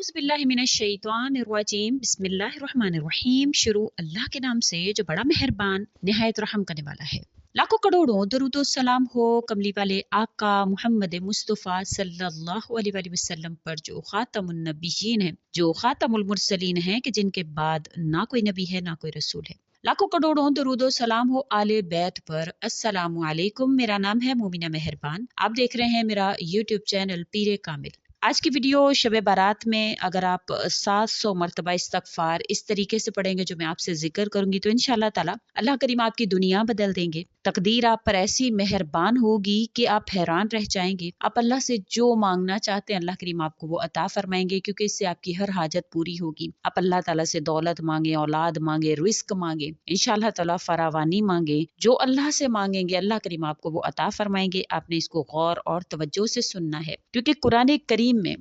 औज़ु बिल्लाहि मिनश्शैतानिर्रजीम बिस्मिल्लाहिर्रहमानिर्रहीम। शुरू अल्लाह के नाम से जो बड़ा मेहरबान निहायत रहम करने वाला है। लाखों करोड़ों दरूद और सलाम हो कमली वाले आका मुहम्मद मुस्तफ़ा सल्लल्लाहु अलैहि वसल्लम पर, जो खातमुन नबिय्यीन है, जो खातमुल मुरसलीन है, कि जिनके बाद ना कोई नबी है ना कोई रसूल है। लाखों करोड़ों दरूद और सलाम हो आले बैत पर। अस्सलामु अलैकुम। मेरा नाम है मोमिना मेहरबान। आप देख रहे हैं मेरा यूट्यूब चैनल पीरे कामिल। आज की वीडियो शब बारात में अगर आप 700 मरतबा इस्तगफार इस तरीके से पढ़ेंगे जो मैं आपसे जिक्र करूंगी, तो इंशाअल्लाह ताला अल्लाह करीम आपकी दुनिया बदल देंगे। तकदीर आप पर ऐसी मेहरबान होगी कि आप हैरान रह जाएंगे। आप अल्लाह से जो मांगना चाहते हैं अल्लाह करीम आपको वो अता फरमाएंगे, क्योंकि इससे आपकी हर हाजत पूरी होगी। आप अल्लाह ताला से दौलत मांगे, औलाद मांगे, रिस्क मांगे, इंशाअल्लाह ताला फरावानी मांगे। जो अल्लाह से मांगेंगे अल्लाह करीम आपको वो अता फरमाएंगे। आपने इसको गौर और तवज्जो से सुनना है, क्योंकि कुरान करीम में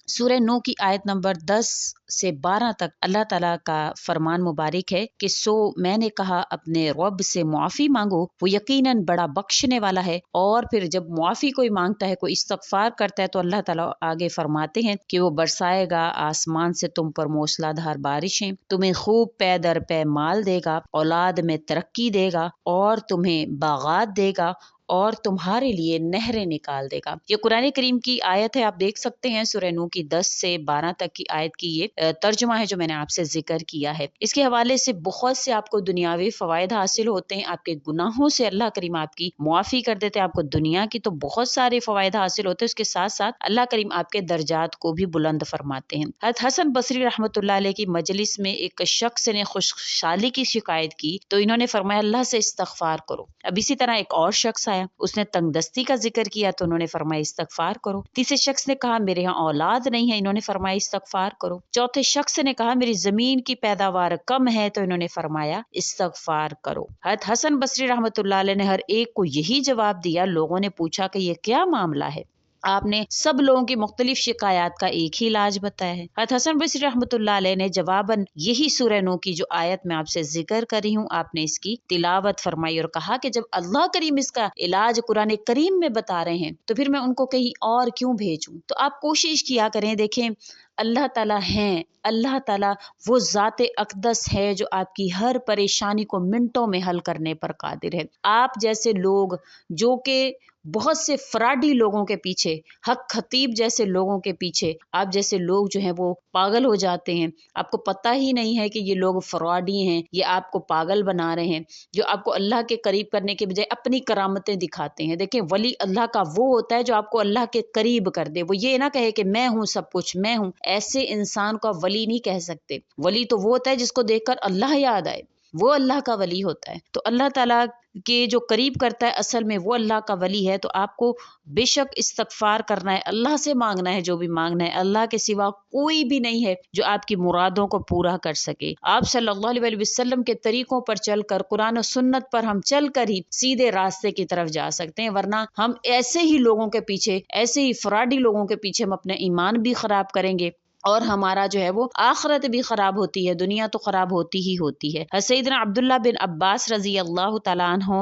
सूरह नूह की आयत नंबर 10 से 12 तक अल्लाह ताला का फरमान मुबारक है कि सो मैंने कहा अपने रब से मुआफ़ी मांगो, वो यकीनन बड़ा बख्शने वाला है। और फिर जब मुआफ़ी कोई मांगता है, कोई इस्तगफार करता है, तो अल्लाह ताला आगे फरमाते हैं कि वो बरसाएगा आसमान से तुम पर मूसलाधार बारिशें, तुम्हें खूब पै दर पै माल देगा, औलाद में तरक्की देगा, और तुम्हें बागात देगा, और तुम्हारे लिए नहरें निकाल देगा। ये कुरान करीम की आयत है। आप देख सकते हैं सूरह नूह की 10 से 12 तक की आयत की ये तर्जुमा है जो मैंने आपसे जिक्र किया है। इसके हवाले से बहुत से आपको दुनियावी फवायद हासिल होते हैं। आपके गुनाहों से अल्लाह करीम आपकी मुआफ़ी कर देते हैं। आपको दुनिया की तो बहुत सारे फवायद हासिल होते हैं, उसके साथ साथ अल्लाह करीम आपके दर्जात को भी बुलंद फरमाते हैं। हज़रत हसन बसरी रहमतुल्लाह अलैह की मजलिस में एक शख्स ने खुशहाली की शिकायत की, तो इन्होंने फरमाया अल्लाह से इस्तगफार करो। अब इसी तरह एक और शख्स आया, उसने तंगदस्ती का जिक्र किया, तो उन्होंने फरमाया इस्तगफार करो। तीसरे शख्स ने कहा मेरे यहाँ औलाद नहीं है, इन्होंने फरमाया इस्तगफार करो। चौथे शख्स ने कहा मेरी जमीन की पैदावार कम है, तो इन्होंने फरमाया इस्तगफार करो। हज़रत हसन बसरी रहमतुल्लाह अलैह ने हर एक को यही जवाब दिया। लोगों ने पूछा कि ये क्या मामला है? आपने सब लोगों की मुख्तलिफ शिकायत का एक ही इलाज बताया है। हज़रत हसन बसरी रहमतुल्लाह अलैह ने जवाबन यही सूरह नूह की जो आयत मैं आपसे जिक्र कर रही हूँ, आपने इसकी तिलावत फरमाई और कहा कि जब अल्लाह करीम इसका इलाज कुरान करीम में बता रहे हैं, तो फिर मैं उनको कहीं और क्यों भेजूं? तो आप कोशिश किया करें। देखें, अल्लाह ताला हैं, अल्लाह ताला वो ज़ाते अक़दस है जो आपकी हर परेशानी को मिनटों में हल करने पर कादिर है। आप जैसे लोग जो कि बहुत से फ्रॉडी लोगों के पीछे, हक खतीब जैसे लोगों के पीछे, आप जैसे लोग जो हैं वो पागल हो जाते हैं। आपको पता ही नहीं है कि ये लोग फ्रॉडी हैं, ये आपको पागल बना रहे हैं, जो आपको अल्लाह के करीब करने के बजाय अपनी करामतें दिखाते हैं। देखिए, वली अल्लाह का वो होता है जो आपको अल्लाह के करीब कर दे। वो ये ना कहे कि मैं हूँ सब कुछ, मैं हूँ। ऐसे इंसान को आप वली नहीं कह सकते। वली तो वो होता है जिसको देखकर अल्लाह याद आए, वो अल्लाह का वली होता है। तो अल्लाह ताला के जो करीब करता है असल में वो अल्लाह का वली है। तो आपको बेशक इस्तगफार करना है, अल्लाह से मांगना है जो भी मांगना है। अल्लाह के सिवा कोई भी नहीं है जो आपकी मुरादों को पूरा कर सके। आप सल्लल्लाहु अलैहि वसल्लम के तरीकों पर चलकर, कुरान और सुन्नत पर हम चलकर ही सीधे रास्ते की तरफ जा सकते हैं, वरना हम ऐसे ही लोगों के पीछे, ऐसे ही फ्रॉडी लोगों के पीछे हम अपने ईमान भी खराब करेंगे और हमारा जो है वो आखिरत भी खराब होती है, दुनिया तो खराब होती ही होती है। सैयदना अब्दुल्लाह बिन अब्बास रजी अल्लाह तआला अन्हो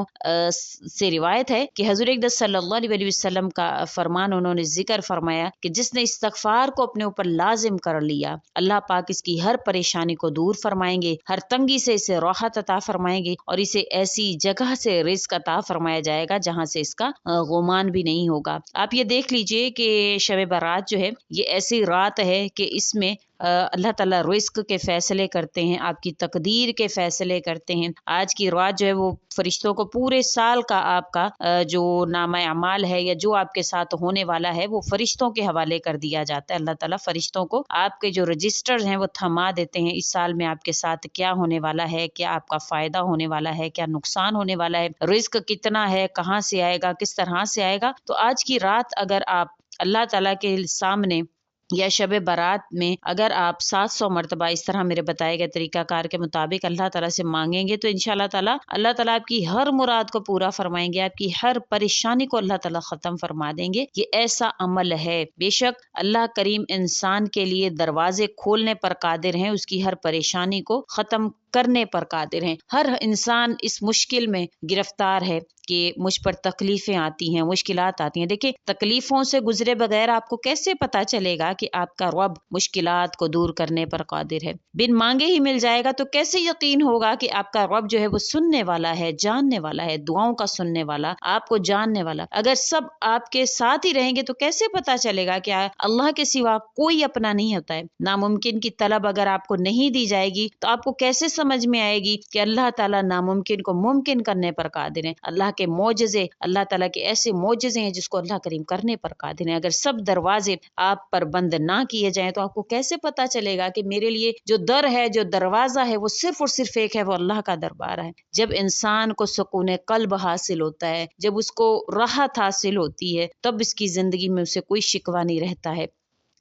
से रिवायत है कि हुज़ूर अक़दस सल्लल्लाहु अलैहि वसल्लम का फरमान उन्होंने जिक्र फरमाया कि जिसने इस्तगफार को अपने ऊपर लाजिम कर लिया, अल्लाह पाक इसकी हर परेशानी को दूर फरमाएंगे, हर तंगी से इसे राहत अता फरमाएंगे, और इसे ऐसी जगह से रिज़्क अता फरमाया जाएगा जहाँ से इसका गुमान भी नहीं होगा। आप ये देख लीजिए कि शब बारात जो है ये ऐसी रात है कि इसमें अल्लाह ताला रिस्क के फैसले करते हैं, आपकी तकदीर के फैसले करते हैं। आज की रात जो है वो फरिश्तों को पूरे साल का आपका जो नामा अमाल है या जो आपके साथ होने वाला है वो फरिश्तों के हवाले कर दिया जाता है। अल्लाह ताला फरिश्तों को आपके जो रजिस्टर हैं वो थमा देते हैं। इस साल में आपके साथ क्या होने वाला है, क्या आपका फायदा होने वाला है, क्या नुकसान होने वाला है, रिस्क कितना है, कहाँ से आएगा, किस तरह से आएगा। तो आज की रात अगर आप अल्लाह ताला के सामने या शब बारात में अगर आप 700 मरतबा इस तरह मेरे बताए गए तरीकाकार के मुताबिक अल्लाह ताला से मांगेंगे, तो इंशाअल्लाह ताला अल्लाह ताला आपकी हर मुराद को पूरा फरमाएंगे, आपकी हर परेशानी को अल्लाह ताला खत्म फरमा देंगे। ये ऐसा अमल है। बेशक अल्लाह करीम इंसान के लिए दरवाजे खोलने पर कादिर हैं, उसकी हर परेशानी को खत्म کرنے پر قادر ہیں۔ ہر انسان اس مشکل میں گرفتار ہے کہ مجھ پر تکلیفیں آتی ہیں، مشکلات آتی ہیں۔ دیکھیں تکلیفوں سے گزرے بغیر آپ کو کیسے پتا چلے گا کہ آپ کا رب مشکلات کو دور کرنے پر قادر ہے؟ بن مانگے ہی مل جائے گا تو کیسے یقین ہوگا کہ آپ کا رب جو ہے وہ سننے والا ہے، جاننے والا ہے، دعاؤں کا سننے والا، آپ کو جاننے والا۔ اگر سب آپ کے ساتھ ہی رہیں گے تو کیسے پتا چلے گا کہ اللہ کے سوا کوئی اپنا نہیں ہوتا ہے؟ ناممکن کی طلب اگر آپ کو نہیں دی جائے گی تو آپ کو کیسے سمجھ میں آئے گی کہ اللہ تعالیٰ ناممکن کو ممکن کرنے پر قادر ہے؟ اللہ کے معجزے، اللہ تعالیٰ کے ایسے معجزے ہیں جس کو اللہ کریم کرنے پر قادر ہے۔ اگر سب دروازے آپ پر بند نہ کیے جائیں تو آپ کو کیسے پتا چلے گا کہ میرے لیے جو در ہے، جو دروازہ ہے، وہ صرف اور صرف ایک ہے، وہ اللہ کا دربار ہے۔ جب انسان کو سکون قلب حاصل ہوتا ہے، جب اس کو راحت حاصل ہوتی ہے، تب اس کی زندگی میں اسے کوئی شکوہ نہیں رہتا ہے،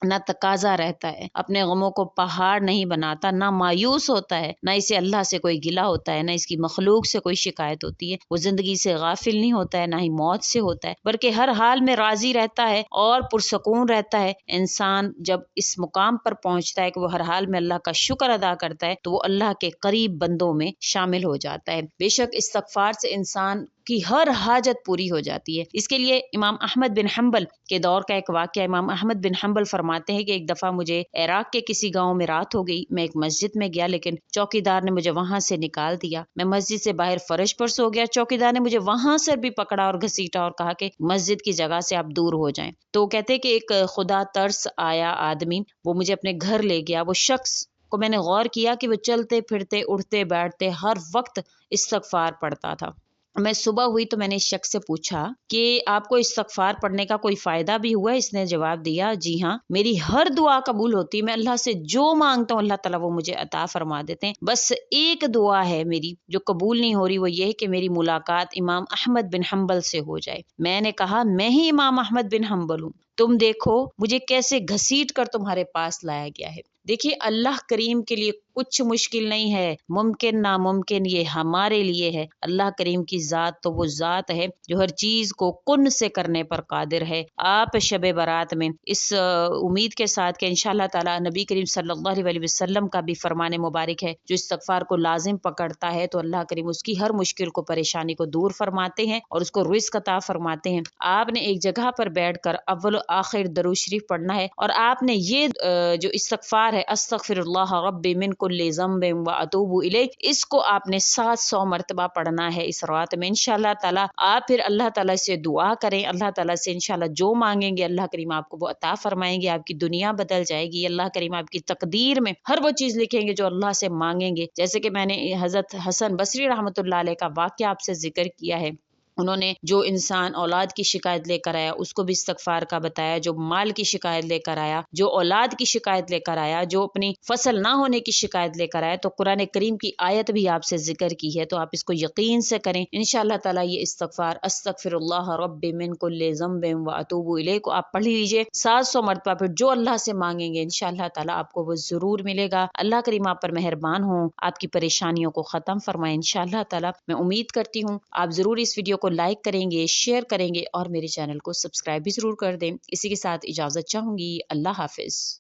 نہ تقاضا رہتا ہے، اپنے غموں کو پہاڑ نہیں بناتا، نہ مایوس ہوتا ہے، نہ اسے اللہ سے کوئی گلہ ہوتا ہے، نہ اس کی مخلوق سے کوئی شکایت ہوتی ہے۔ وہ زندگی سے غافل نہیں ہوتا ہے، نہ ہی موت سے ہوتا ہے، بلکہ ہر حال میں راضی رہتا ہے اور پرسکون رہتا ہے۔ انسان جب اس مقام پر پہنچتا ہے کہ وہ ہر حال میں اللہ کا شکر ادا کرتا ہے تو وہ اللہ کے قریب بندوں میں شامل ہو جاتا ہے۔ بے شک استغفار سے انسان کی ہر حاجت پوری ہو جاتی ہے۔ اس کے لیے امام احمد بن حنبل کے دور کا ایک واقعہ، امام احمد بن حنبل فرماتے ہیں کہ ایک دفعہ مجھے عراق کے کسی گاؤں میں رات ہو گئی، میں ایک مسجد میں گیا لیکن چوکیدار نے مجھے وہاں سے نکال دیا۔ میں مسجد سے باہر فرش پر سو گیا، چوکیدار نے مجھے وہاں سے بھی پکڑا اور گھسیٹا اور کہا کہ مسجد کی جگہ سے آپ دور ہو جائیں۔ تو کہتے کہ ایک خدا ترس آیا آدمی، وہ مجھے اپنے گھر لے گیا۔ وہ شخص کو میں نے غور کیا کہ وہ چلتے پھرتے، اٹھتے بیٹھتے ہر وقت استغفار پڑھتا تھا۔ میں صبح ہوئی تو میں نے اس شخص سے پوچھا کہ آپ کو استغفار پڑھنے کا کوئی فائدہ بھی ہوا ہے؟ اس نے جواب دیا، جی ہاں، میری ہر دعا قبول ہوتی ہے، میں اللہ سے جو مانگتا ہوں اللہ تعالیٰ وہ مجھے عطا فرما دیتے ہیں، بس ایک دعا ہے میری جو قبول نہیں ہو رہی، وہ یہ ہے کہ میری ملاقات امام احمد بن حنبل سے ہو جائے۔ میں نے کہا میں ہی امام احمد بن حنبل ہوں، تم دیکھو مجھے کیسے گھسیٹ کر تمہارے پاس لایا گیا ہے۔ دیکھیے اللہ کریم کے لیے کچھ مشکل نہیں ہے، ممکن ناممکن یہ ہمارے لیے ہے۔ اللہ کریم کی ذات تو وہ ذات ہے جو ہر چیز کو کن سے کرنے پر قادر ہے۔ آپ شب برات میں اس امید کے ساتھ کہ انشاءاللہ تعالی نبی کریم صلی اللہ علیہ وسلم کا بھی فرمان مبارک ہے، جو استغفار کو لازم پکڑتا ہے تو اللہ کریم اس کی ہر مشکل کو، پریشانی کو دور فرماتے ہیں اور اس کو رزق عطا فرماتے ہیں۔ آپ نے ایک جگہ پر بیٹھ کر اول و آخر درود شریف پڑھنا ہے اور آپ نے یہ جو استغفار ہے، استغفر اللہ ربی من کل ذنب واتوب الیہ، اس کو آپ نے 700 مرتبہ پڑھنا ہے اس رات میں انشاءاللہ تعالی۔ آپ پھر اللہ تعالیٰ سے دعا کریں، اللہ تعالیٰ سے انشاءاللہ جو مانگیں گے اللہ کریم آپ کو وہ عطا فرمائیں گے، آپ کی دنیا بدل جائے گی، اللہ کریم آپ کی تقدیر میں ہر وہ چیز لکھیں گے جو اللہ سے مانگیں گے۔ جیسے کہ میں نے حضرت حسن بصری رحمۃ اللہ علیہ کا واقعہ آپ سے ذکر کیا ہے، انہوں نے جو انسان اولاد کی شکایت لے کر آیا اس کو بھی استغفار کا بتایا، جو مال کی شکایت لے کر آیا، جو اولاد کی شکایت لے کر آیا، جو اپنی فصل نہ ہونے کی شکایت لے کر آیا، تو قرآن کریم کی آیت بھی آپ سے ذکر کی ہے، تو آپ اس کو یقین سے کریں انشاءاللہ تعالیٰ۔ یہ استغفار استغفر اللہ رب من کل ذنب واتوب الیہ کو آپ پڑھ لیجئے 700 مرتبہ، پھر جو اللہ سے مانگیں گے انشاءاللہ تعالیٰ آپ کو وہ ضرور ملے گا۔ اللہ کریم آپ پر مہربان ہوں، آپ کی پریشانیوں کو ختم فرمائے انشاءاللہ تعالیٰ۔ میں امید کرتی ہوں آپ ضرور اس ویڈیو کو لائک کریں گے، شیئر کریں گے اور میرے چینل کو سبسکرائب بھی ضرور کر دیں۔ اسی کے ساتھ اجازت چاہوں گی، اللہ حافظ۔